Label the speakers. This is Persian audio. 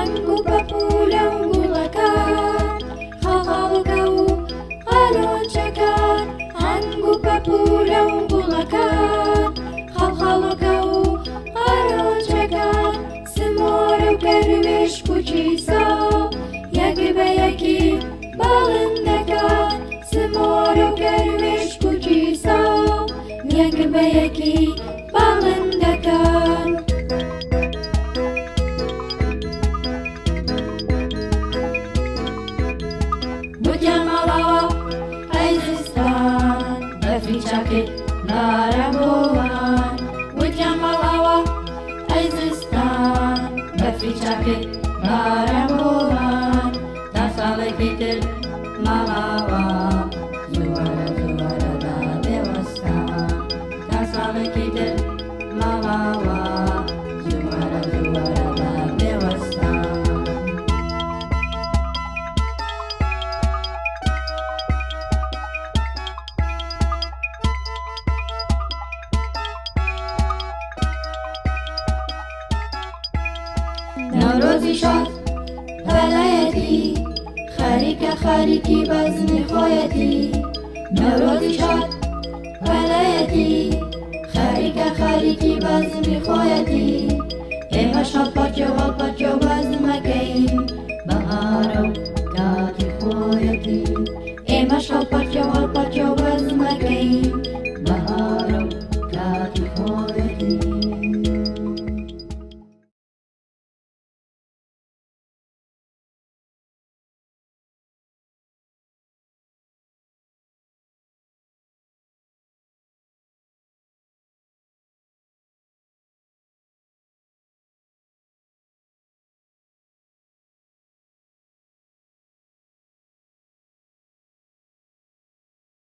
Speaker 1: هەنگ و پەپوولە و گوڵەکان خەڵخەڵکە و قەلۆنچەکان هەنگ و پەپوولە و گوڵەکان خەڵخەڵکە و قەلۆنچەکان سمۆرە و گەروێشک و کیسە یەک بە یەکی باڵن دەکەن سمۆرە و گەروێشک و کیسە یەک بە یەکی باڵن دەکەن چاکێ نارە بۆوان وتیان مەڵاوە ئەی زستان بەفری چاکێ نارە بۆوان تا ساڵێکی تر مەڵاوە زووارە زووارەدا دێوەستان تا ساڵێکی تر مەڵاوە زووارە زووارەدا دێوەستان نەورۆزی شاد بەلایەتی خەریکە خەریکی بەزمی خۆیەتی نەورۆزی شاد بەلایەتی خەریکە خەریکی بەزمی خۆیەتی ئێمە شەڵپەرکێ و هەڵپەرکێ و بەزمەکەین بەهارە و کاتی خۆیەتی ئێمە شەڵپەرکێ و هەڵپەرکێ و